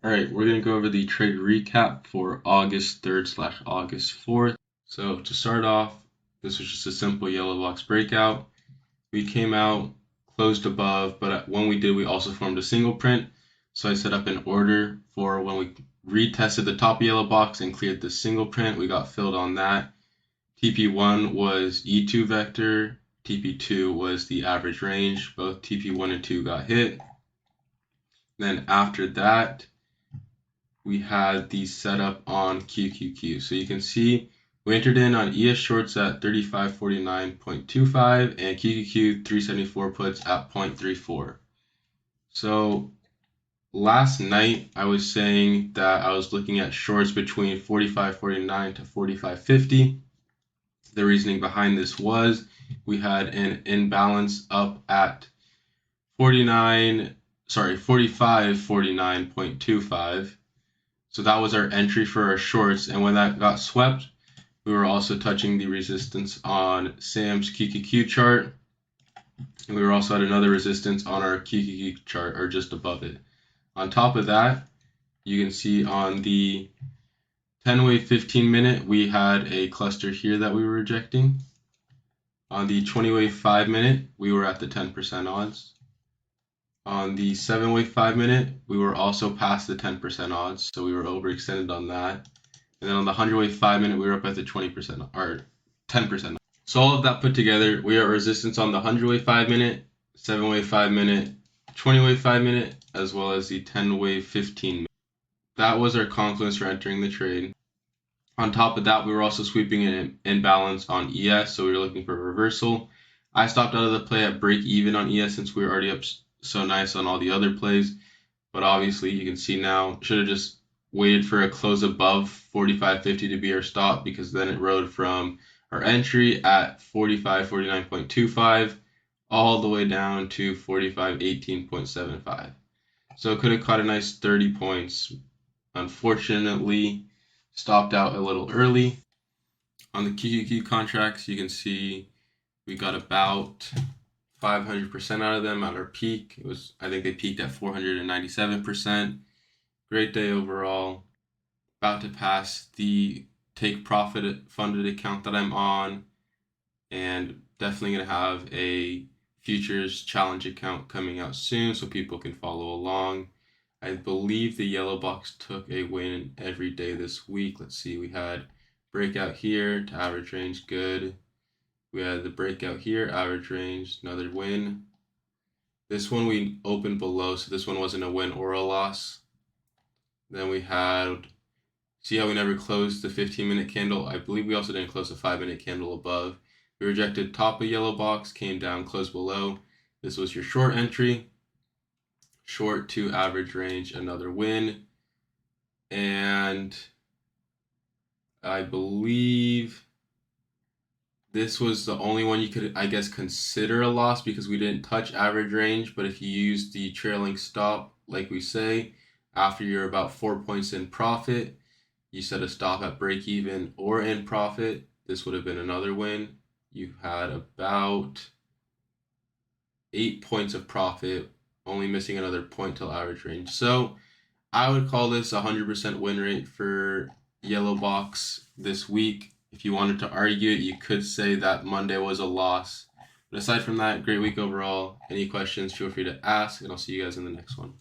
All right, we're going to go over the trade recap for August 3rd / August 4th. So to start off, this was just a simple yellow box breakout. We came out, closed above, but when we did, we also formed a single print. So I set up an order for when we retested the top yellow box and cleared the single print. We got filled on that. TP1 was E2 vector. TP2 was the average range. Both TP1 and 2 got hit. Then after that, we had the setup on QQQ. So you can see we entered in on ES shorts at 3549.25 and QQQ 374 puts at 0.34. So last night I was saying that I was looking at shorts between 45.49 to 45.50. The reasoning behind this was we had an imbalance up at 45.49.25. So that was our entry for our shorts, and when that got swept, we were also touching the resistance on Sam's QQQ chart, and we were also at another resistance on our QQQ chart, or just above it. On top of that, you can see on the 10-way 15-minute, we had a cluster here that we were rejecting. On the 20-way 5-minute, we were at the 10% odds. On the 7-way 5-minute, we were also past the 10% odds, so we were overextended on that. And then on the 100-way 5-minute, we were up at the 20% or 10%. So all of that put together, we are at resistance on the 100-way 5-minute, 7-way 5-minute, 20-way 5-minute, as well as the 10-way 15-minute. That was our confluence for entering the trade. On top of that, we were also sweeping an imbalance on ES, so we were looking for a reversal. I stopped out of the play at break even on ES since we were already up so nice on all the other plays, but obviously you can see now should have just waited for a close above 45.50 to be our stop, because then it rode from our entry at 45.49.25 all the way down to 45.18.75. So it could have caught a nice 30 points. Unfortunately, stopped out a little early. On the QQQ contracts, you can see we got about 500% out of them at our peak. I think they peaked at 497%. Great day overall. About to pass the take profit funded account that I'm on, and definitely going to have a futures challenge account coming out soon so people can follow along. I believe the yellow box took a win every day this week. Let's see, we had breakout here to average range, good. We had the breakout here, average range, another win. This one we opened below, so this one wasn't a win or a loss. Then we had, see how we never closed the 15-minute candle? I believe we also didn't close the 5-minute candle above. We rejected top of yellow box, came down, closed below. This was your short entry. Short to average range, another win. And I believe this was the only one you could, I guess, consider a loss because we didn't touch average range. But if you use the trailing stop, like we say, after you're about 4 points in profit, you set a stop at break even or in profit, this would have been another win. You had about 8 points of profit, only missing another point till average range. So I would call this 100% win rate for yellow box this week. If you wanted to argue it, you could say that Monday was a loss. But aside from that, great week overall. Any questions, feel free to ask, and I'll see you guys in the next one.